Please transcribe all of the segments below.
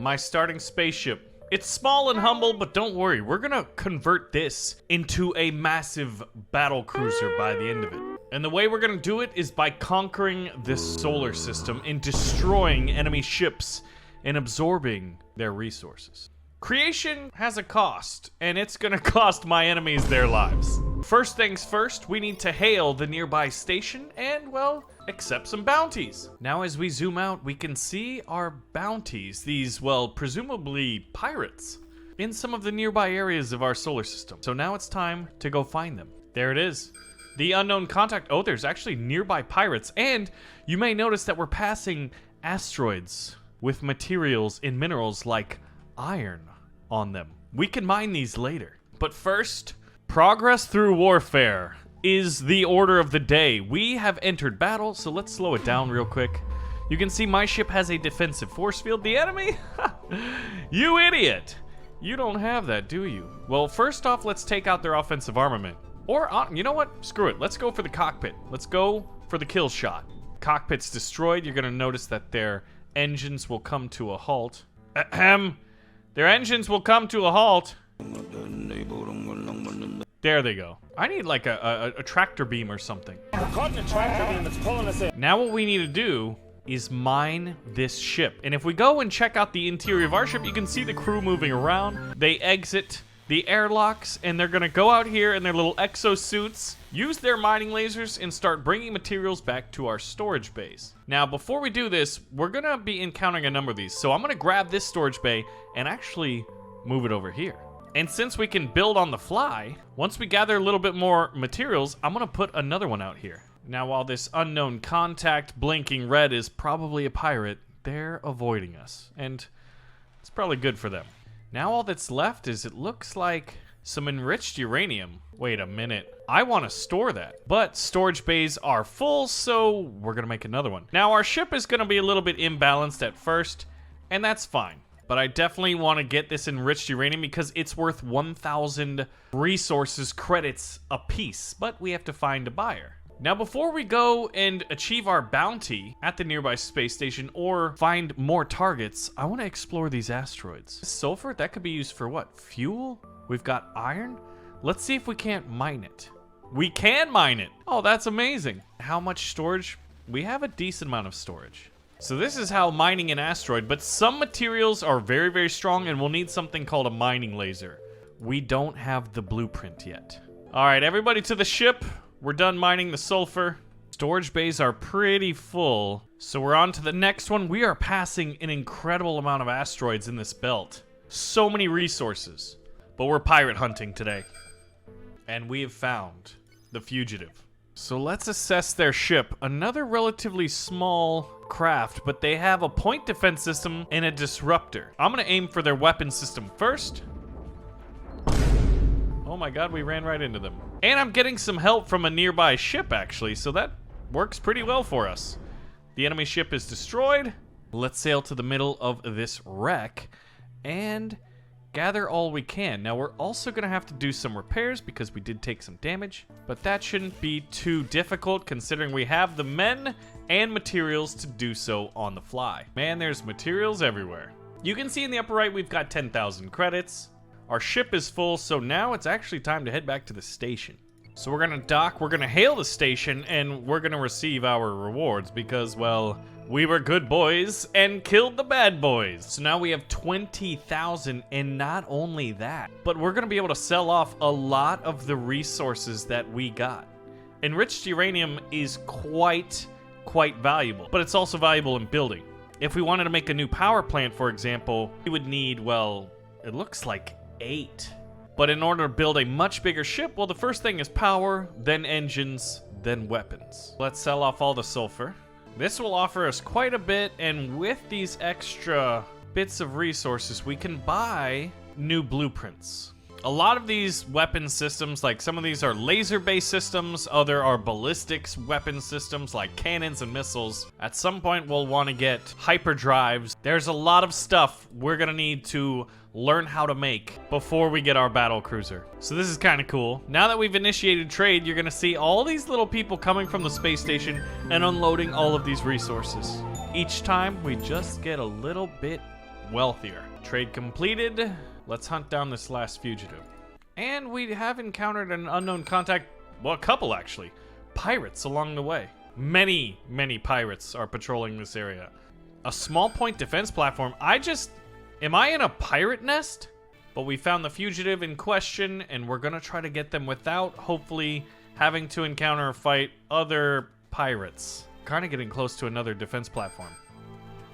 my starting spaceship. It's small and humble, but don't worry, we're gonna convert this into a massive battle cruiser by the end of it. And the way we're gonna do it is by conquering this solar system and destroying enemy ships and absorbing their resources. Creation has a cost, and it's gonna cost my enemies their lives. First things first, we need to hail the nearby station and, well, accept some bounties. Now as we zoom out, we can see our bounties, these, well, presumably pirates, in some of the nearby areas of our solar system. So now it's time to go find them. There it is. The unknown contact. Oh, there's actually nearby pirates, and you may notice that we're passing asteroids with materials and minerals like iron on them. We can mine these later. But first, progress through warfare is the order of the day. We have entered battle, so let's slow it down real quick. You can see my ship has a defensive force field. The enemy? You idiot! You don't have that, do you? Well, first off, let's take out their offensive armament. Or, you know what? Screw it. Let's go for the cockpit. Let's go for the kill shot. Cockpit's destroyed. You're gonna notice that their engines will come to a halt. Ahem. Their engines will come to a halt. There they go. I need like a tractor beam or something. We're caught in a tractor beam that's pulling us in. Now what we need to do is mine this ship. And if we go and check out the interior of our ship, you can see the crew moving around. They exit the airlocks, and they're gonna go out here in their little exosuits, use their mining lasers, and start bringing materials back to our storage base. Now, before we do this, we're gonna be encountering a number of these. So I'm gonna grab this storage bay and actually move it over here. And since we can build on the fly, once we gather a little bit more materials, I'm gonna put another one out here. Now, while this unknown contact blinking red is probably a pirate, they're avoiding us, and it's probably good for them. Now all that's left is, it looks like, some enriched uranium. Wait a minute. I want to store that. But storage bays are full, so we're going to make another one. Now our ship is going to be a little bit imbalanced at first, and that's fine. But I definitely want to get this enriched uranium because it's worth 1,000 resources credits a piece. But we have to find a buyer. Now, before we go and achieve our bounty at the nearby space station or find more targets, I want to explore these asteroids. Sulfur, that could be used for what? Fuel? We've got iron? Let's see if we can't mine it. We can mine it! Oh, that's amazing. How much storage? We have a decent amount of storage. So this is how mining an asteroid, but some materials are very, very strong and we'll need something called a mining laser. We don't have the blueprint yet. All right, everybody to the ship. We're done mining the sulfur. Storage bays are pretty full, so we're on to the next one. We are passing an incredible amount of asteroids in this belt. So many resources. But we're pirate hunting today. And we have found the fugitive. So let's assess their ship. Another relatively small craft, but they have a point defense system and a disruptor. I'm gonna aim for their weapon system first. Oh my god, we ran right into them. And I'm getting some help from a nearby ship, actually, so that works pretty well for us. The enemy ship is destroyed. Let's sail to the middle of this wreck and gather all we can. Now, we're also going to have to do some repairs because we did take some damage, but that shouldn't be too difficult considering we have the men and materials to do so on the fly. Man, there's materials everywhere. You can see in the upper right, we've got 10,000 credits. Our ship is full, so now it's actually time to head back to the station. So we're gonna dock, we're gonna hail the station, and we're gonna receive our rewards because, well, we were good boys and killed the bad boys. So now we have 20,000, and not only that, but we're gonna be able to sell off a lot of the resources that we got. Enriched uranium is quite valuable, but it's also valuable in building. If we wanted to make a new power plant, for example, we would need, well, it looks like 8. But in order to build a much bigger ship, well, the first thing is power, then engines, then weapons. Let's sell off all the sulfur. This will offer us quite a bit, and with these extra bits of resources, we can buy new blueprints. A lot of these weapon systems, like some of these are laser-based systems, other are ballistics weapon systems like cannons and missiles. At some point, we'll want to get hyperdrives. There's a lot of stuff we're gonna need to learn how to make before we get our battle cruiser. So this is kind of cool. Now that we've initiated trade, you're gonna see all these little people coming from the space station and unloading all of these resources. Each time, we just get a little bit wealthier. Trade completed. Let's hunt down this last fugitive. And we have encountered an unknown contact, well, a couple actually, pirates along the way. Many pirates are patrolling this area. A small point defense platform. Am I in a pirate nest? But we found the fugitive in question, and we're gonna try to get them without, hopefully, having to encounter or fight other pirates. Kind of getting close to another defense platform.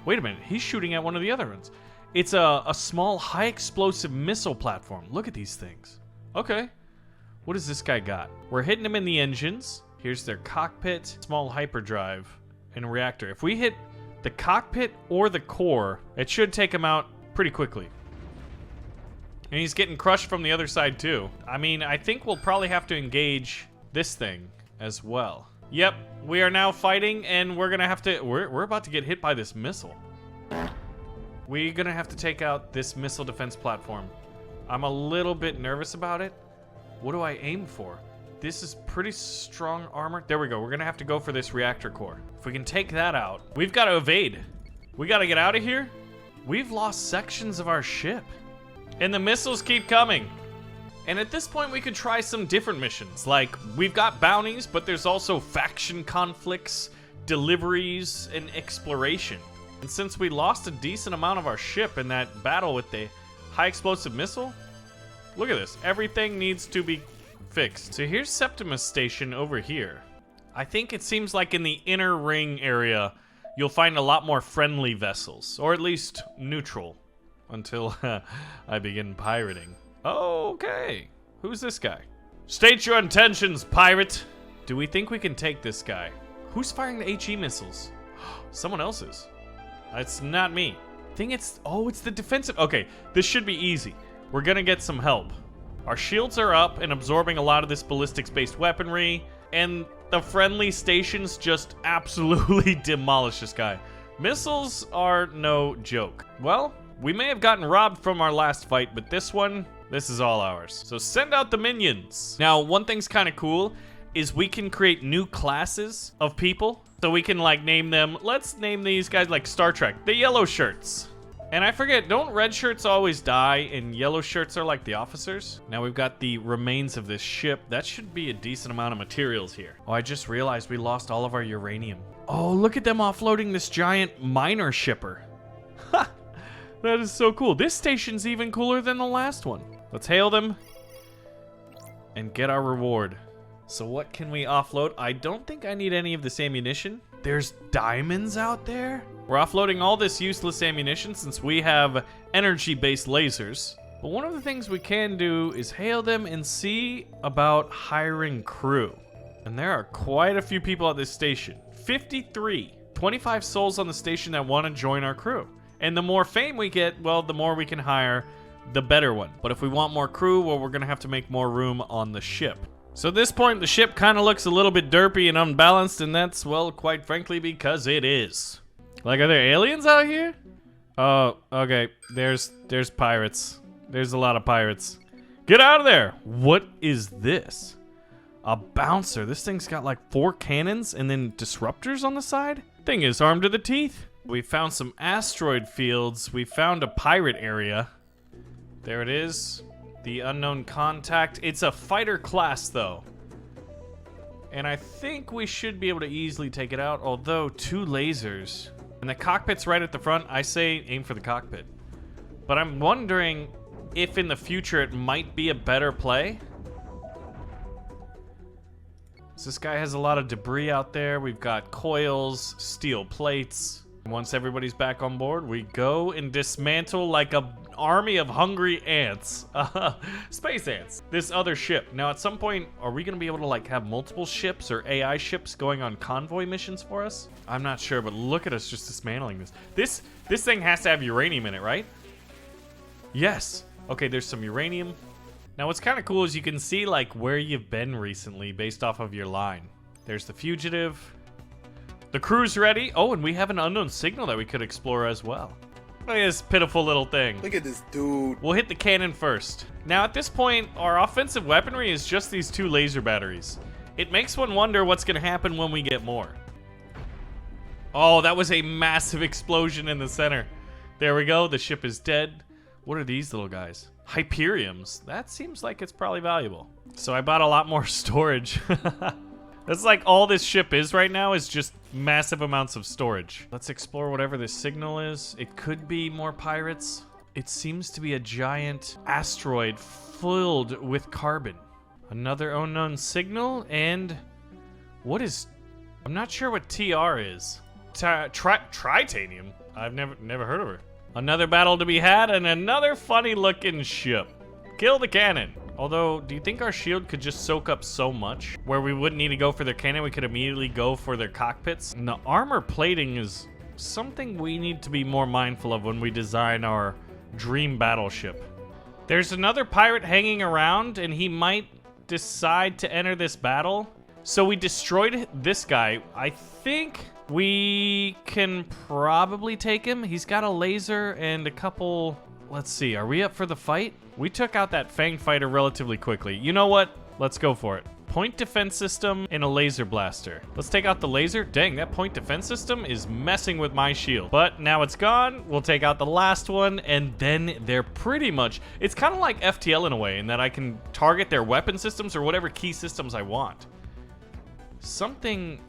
Wait a minute, he's shooting at one of the other ones. It's a small, high-explosive missile platform. Look at these things. Okay. What does this guy got? We're hitting him in the engines. Here's their cockpit, small hyperdrive, and a reactor. If we hit the cockpit or the core, it should take him out pretty quickly. And he's getting crushed from the other side, too. I mean, I think we'll probably have to engage this thing as well. Yep, we are now fighting, and we're gonna have to... We're about to get hit by this missile. We're gonna have to take out this missile defense platform. I'm a little bit nervous about it. What do I aim for? This is pretty strong armor. There we go. We're gonna have to go for this reactor core. If we can take that out, we've got to evade. We got to get out of here. We've lost sections of our ship. And the missiles keep coming. And at this point, we could try some different missions. Like, we've got bounties, but there's also faction conflicts, deliveries, and exploration. And since we lost a decent amount of our ship in that battle with the high explosive missile, look at this. Everything needs to be fixed. So here's Septimus Station over here. I think it seems like in the inner ring area, you'll find a lot more friendly vessels, or at least neutral, until I begin pirating. Okay. Who's this guy? State your intentions, pirate. Do we think we can take this guy? Who's firing the HE missiles? Someone else is. It's not me. I think it's... Oh, it's the defensive... Okay, this should be easy. We're gonna get some help. Our shields are up and absorbing a lot of this ballistics-based weaponry, and the friendly stations just absolutely demolish this guy. Missiles are no joke. Well, we may have gotten robbed from our last fight, but this is all ours. So send out the minions. Now, one thing's kind of cool is we can create new classes of people. So we can like name them, let's name these guys like Star Trek, the yellow shirts. And I forget, don't red shirts always die and yellow shirts are like the officers? Now we've got the remains of this ship. That should be a decent amount of materials here. Oh, I just realized we lost all of our uranium. Oh, look at them offloading this giant miner shipper. Ha! That is so cool. This station's even cooler than the last one. Let's hail them and get our reward. So what can we offload? I don't think I need any of this ammunition. There's diamonds out there? We're offloading all this useless ammunition since we have energy-based lasers. But one of the things we can do is hail them and see about hiring crew. And there are quite a few people at this station. 53. 25 souls on the station that want to join our crew. And the more fame we get, well, the more we can hire the better one. But if we want more crew, well, we're going to have to make more room on the ship. So at this point, the ship kind of looks a little bit derpy and unbalanced, and that's, well, quite frankly, because it is. Like, are there aliens out here? Oh, okay. There's pirates. There's a lot of pirates. Get out of there! What is this? A bouncer. This thing's got like 4 cannons and then disruptors on the side? Thing is armed to the teeth. We found some asteroid fields. We found a pirate area. There it is. The unknown contact. It's a fighter class, though. And I think we should be able to easily take it out, although 2 lasers. And the cockpit's right at the front. I say aim for the cockpit. But I'm wondering if in the future it might be a better play. So this guy has a lot of debris out there. We've got coils, steel plates. Once everybody's back on board, we go and dismantle like an army of hungry ants. Space ants. This other ship. Now, at some point, are we going to be able to like have multiple ships or AI ships going on convoy missions for us? I'm not sure, but look at us just dismantling this. This thing has to have uranium in it, right? Yes. Okay, there's some uranium. Now, what's kind of cool is you can see like where you've been recently based off of your line. There's the fugitive. The crew's ready. Oh, and we have an unknown signal that we could explore as well. Look at this pitiful little thing. Look at this dude. We'll hit the cannon first. Now, at this point, our offensive weaponry is just these 2 laser batteries. It makes one wonder what's going to happen when we get more. Oh, that was a massive explosion in the center. There we go. The ship is dead. What are these little guys? Hyperiums. That seems like it's probably valuable. So I bought a lot more storage. That's like all this ship is right now is just massive amounts of storage. Let's explore whatever this signal is. It could be more pirates. It seems to be a giant asteroid filled with carbon. Another unknown signal, and what is... I'm not sure what TR is. Tritanium? I've never heard of her. Another battle to be had, and another funny looking ship. Kill the cannon. Although, do you think our shield could just soak up so much where we wouldn't need to go for their cannon, we could immediately go for their cockpits? And the armor plating is something we need to be more mindful of when we design our dream battleship. There's another pirate hanging around, and he might decide to enter this battle. So we destroyed this guy. I think we can probably take him. He's got a laser and a couple... Let's see, are we up for the fight? We took out that Fang fighter relatively quickly. You know what? Let's go for it. Point defense system and a laser blaster. Let's take out the laser. Dang, that point defense system is messing with my shield. But now it's gone. We'll take out the last one, and then they're pretty much... It's kind of like FTL in a way, in that I can target their weapon systems or whatever key systems I want. Something's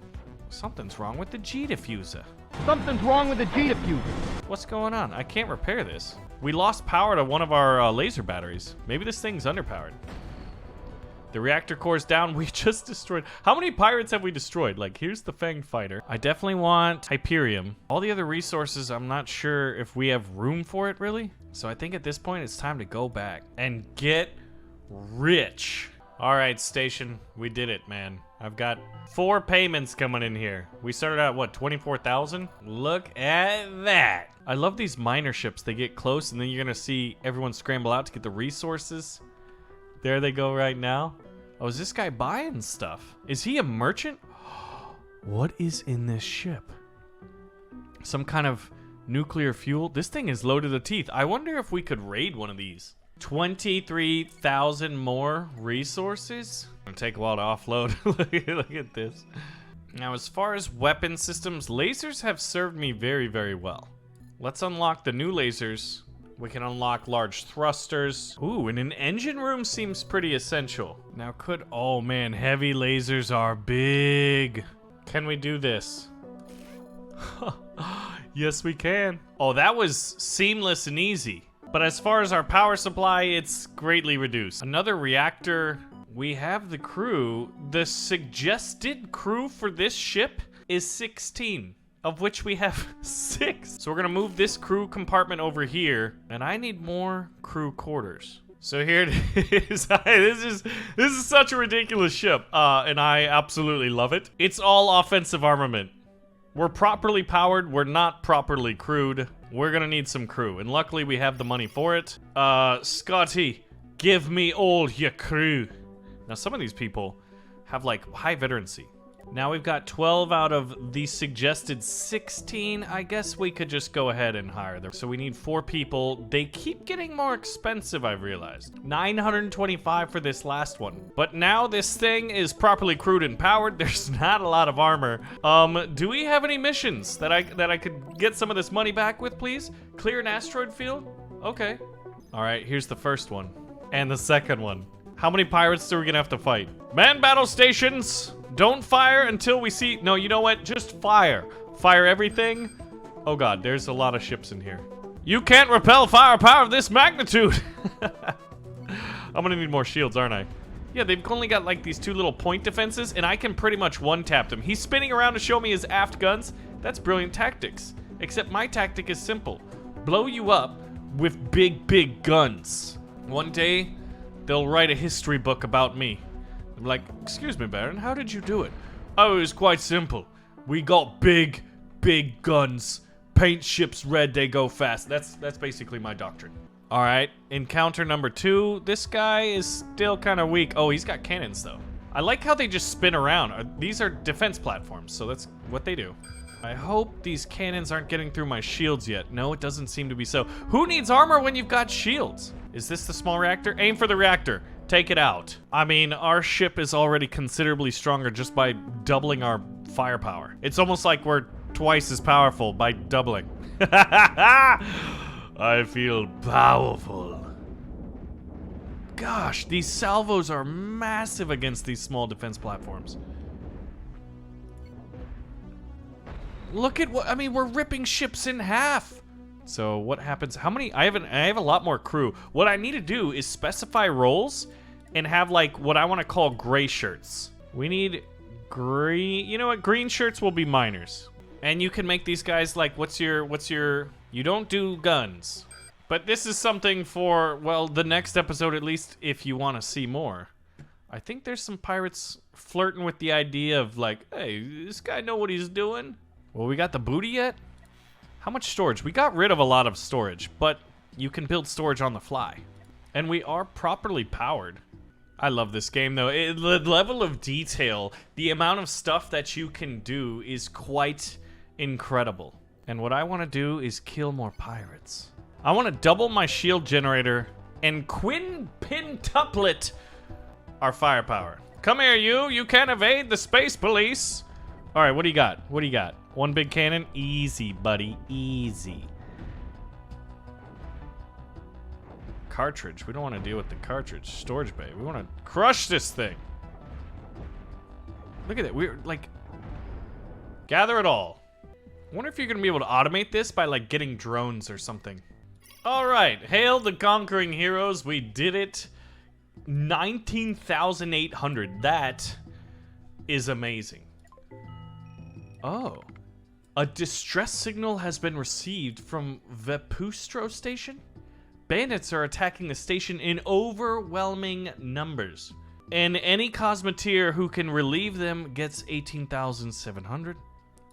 wrong with the G diffuser. Something's wrong with the G diffuser. What's going on? I can't repair this. We lost power to one of our laser batteries. Maybe this thing's underpowered. The reactor core's down. We just destroyed... How many pirates have we destroyed? Like, here's the Fang fighter. I definitely want Hyperium. All the other resources, I'm not sure if we have room for it, really. So I think at this point, it's time to go back and get rich. All right, station. We did it, man. I've got 4 payments coming in here. We started out, what, 24,000? Look at that. I love these miner ships. They get close, and then you're going to see everyone scramble out to get the resources. There they go right now. Oh, is this guy buying stuff? Is he a merchant? What is in this ship? Some kind of nuclear fuel? This thing is loaded to the teeth. I wonder if we could raid one of these. 23,000 more resources? It'll take a while to offload. Look at this. Now, as far as weapon systems, lasers have served me very, very well. Let's unlock the new lasers. We can unlock large thrusters. Ooh, and an engine room seems pretty essential. Now oh man, heavy lasers are big. Can we do this? Yes, we can. Oh, that was seamless and easy. But as far as our power supply, it's greatly reduced. Another reactor. We have the crew. The suggested crew for this ship is 16. Of which we have 6. So we're gonna move this crew compartment over here, and I need more crew quarters. So here it is. This is such a ridiculous ship, and I absolutely love it. It's all offensive armament. We're properly powered. We're not properly crewed. We're gonna need some crew, and luckily we have the money for it. Scotty, give me all your crew. Now some of these people have like high veterancy. Now we've got 12 out of the suggested 16. I guess we could just go ahead and hire them. So we need 4 people. They keep getting more expensive, I've realized. 925 for this last one. But now this thing is properly crewed and powered. There's not a lot of armor. Do we have any missions that I could get some of this money back with, please? Clear an asteroid field? Okay. All right, here's the first one. And the second one. How many pirates are we gonna have to fight? Man battle stations! Don't fire until we see... No, you know what? Just fire. Fire everything. Oh god, there's a lot of ships in here. You can't repel firepower of this magnitude! I'm gonna need more shields, aren't I? Yeah, they've only got like these 2 little point defenses, and I can pretty much one-tap them. He's spinning around to show me his aft guns. That's brilliant tactics. Except my tactic is simple. Blow you up with big, big guns. One day, they'll write a history book about me. I'm like, excuse me, Baron, how did you do it? Oh, it was quite simple. We got big, big guns. Paint ships red, they go fast. That's basically my doctrine. All right, encounter number 2. This guy is still kind of weak. Oh, he's got cannons, though. I like how they just spin around. These are defense platforms, so that's what they do. I hope these cannons aren't getting through my shields yet. No, it doesn't seem to be so. Who needs armor when you've got shields? Is this the small reactor? Aim for the reactor. Take it out. I mean, our ship is already considerably stronger just by doubling our firepower. It's almost like we're twice as powerful by doubling. I feel powerful. Gosh, these salvos are massive against these small defense platforms. Look at what, I mean, we're ripping ships in half. So what happens? How many? I have a lot more crew. What I need to do is specify roles and have like what I want to call gray shirts. We need green. You know what? Green shirts will be miners. And you can make these guys like, what's your, you don't do guns. But this is something for, well, the next episode, at least if you want to see more. I think there's some pirates flirting with the idea of like, hey, this guy know what he's doing? Well, we got the booty yet? How much storage? We got rid of a lot of storage, but you can build storage on the fly. And we are properly powered. I love this game, though. The level of detail, the amount of stuff that you can do is quite incredible. And what I want to do is kill more pirates. I want to double my shield generator and quintuplet our firepower. Come here, you. You can't evade the space police. All right, what do you got? What do you got? One big cannon? Easy, buddy. Easy. Cartridge. We don't want to deal with the cartridge. Storage bay. We want to crush this thing. Look at it. We're like... Gather it all. I wonder if you're going to be able to automate this by like getting drones or something. All right. Hail the conquering heroes. We did it. 19,800. That is amazing. Oh. A distress signal has been received from Vepustro Station. Bandits are attacking the station in overwhelming numbers. And any Cosmoteer who can relieve them gets 18,700.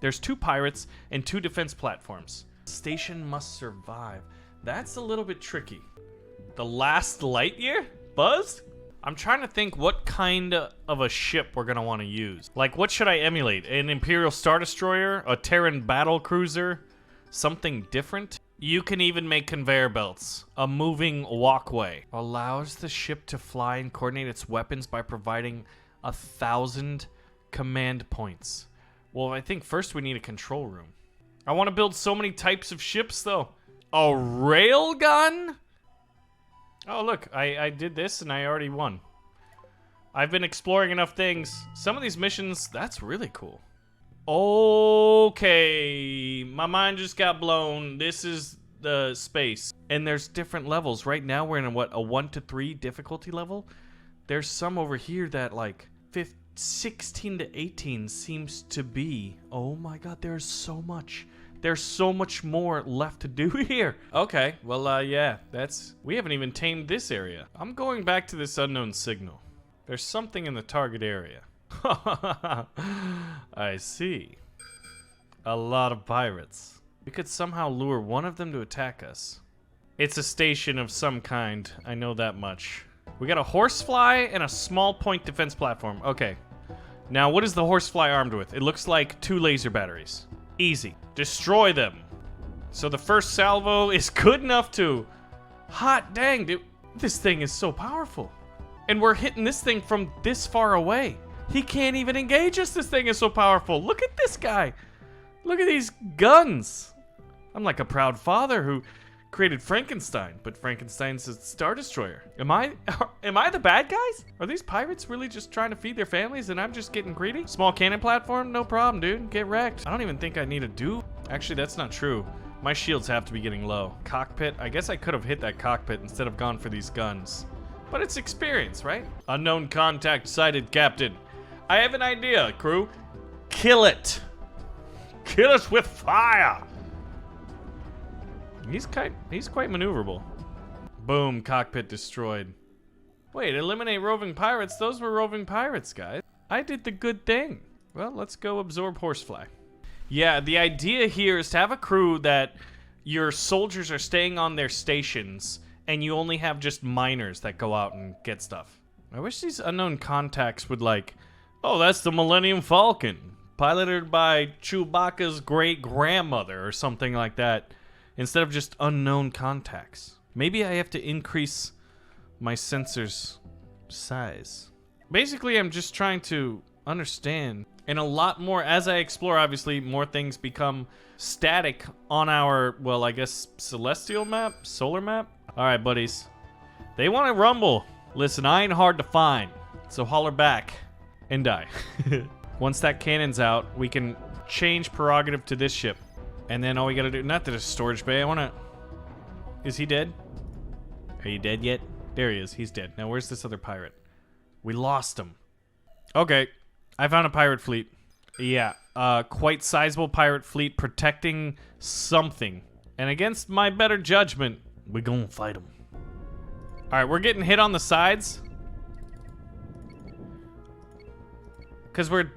There's 2 pirates and 2 defense platforms. Station must survive. That's a little bit tricky. The last light year? Buzz? I'm trying to think what kind of a ship we're gonna want to use. Like, what should I emulate? An Imperial Star Destroyer? A Terran Battle Cruiser? Something different? You can even make conveyor belts. A moving walkway. Allows the ship to fly and coordinate its weapons by providing 1,000 command points. Well, I think first we need a control room. I want to build so many types of ships, though. A railgun? Oh, look, I did this and I already won. I've been exploring enough things. Some of these missions, that's really cool. Okay, my mind just got blown. This is the space. And there's different levels. Right now we're in a 1 to 3 difficulty level. There's some over here that like 16 to 18 seems to be. Oh my god, there's so much. There's so much more left to do here. Okay, well, yeah, we haven't even tamed this area. I'm going back to this unknown signal. There's something in the target area. I see. A lot of pirates. We could somehow lure one of them to attack us. It's a station of some kind. I know that much. We got a horsefly and a small point defense platform. Okay. Now, what is the horsefly armed with? It looks like 2 laser batteries. Easy. Destroy them. So the first salvo is good enough to... Hot dang, dude. This thing is so powerful. And we're hitting this thing from this far away. He can't even engage us. This thing is so powerful. Look at this guy. Look at these guns. I'm like a proud father who created Frankenstein, but Frankenstein's a Star Destroyer. Am I the bad guys? Are these pirates really just trying to feed their families and I'm just getting greedy? Small cannon platform? No problem, dude. Get wrecked. I don't even think I need a do. Actually, that's not true. My shields have to be getting low. Cockpit? I guess I could have hit that cockpit instead of gone for these guns. But it's experience, right? Unknown contact sighted, Captain. I have an idea, crew. Kill it. Kill us with fire. He's quite maneuverable. Boom, cockpit destroyed. Wait, eliminate roving pirates? Those were roving pirates, guys. I did the good thing. Well, let's go absorb horsefly. Yeah, the idea here is to have a crew that your soldiers are staying on their stations and you only have just miners that go out and get stuff. I wish these unknown contacts would like, oh, that's the Millennium Falcon, piloted by Chewbacca's great-grandmother or something like that. Instead of just unknown contacts. Maybe I have to increase my sensor's size. Basically, I'm just trying to understand And a lot more, as I explore, obviously, more things become static on our, well, I guess, celestial map? Solar map? All right, buddies. They want to rumble. Listen, I ain't hard to find, so holler back and die. Once that cannon's out, we can change prerogative to this ship. And then all we gotta do, not to the storage bay, I wanna... Is he dead? Are you dead yet? There he is, he's dead. Now where's this other pirate? We lost him. Okay, I found a pirate fleet. Yeah, quite sizable pirate fleet protecting something. And against my better judgment, we gonna fight them. Alright, we're getting hit on the sides. Because we're...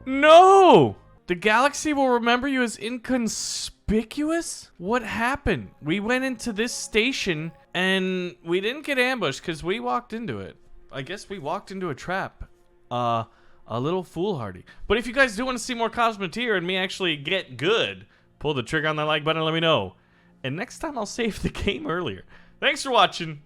No! The galaxy will remember you as inconspicuous? What happened? We went into this station and we didn't get ambushed because we walked into it. I guess we walked into a trap. A little foolhardy. But if you guys do want to see more Cosmoteer and me actually get good, pull the trigger on that like button and let me know. And next time I'll save the game earlier. Thanks for watching.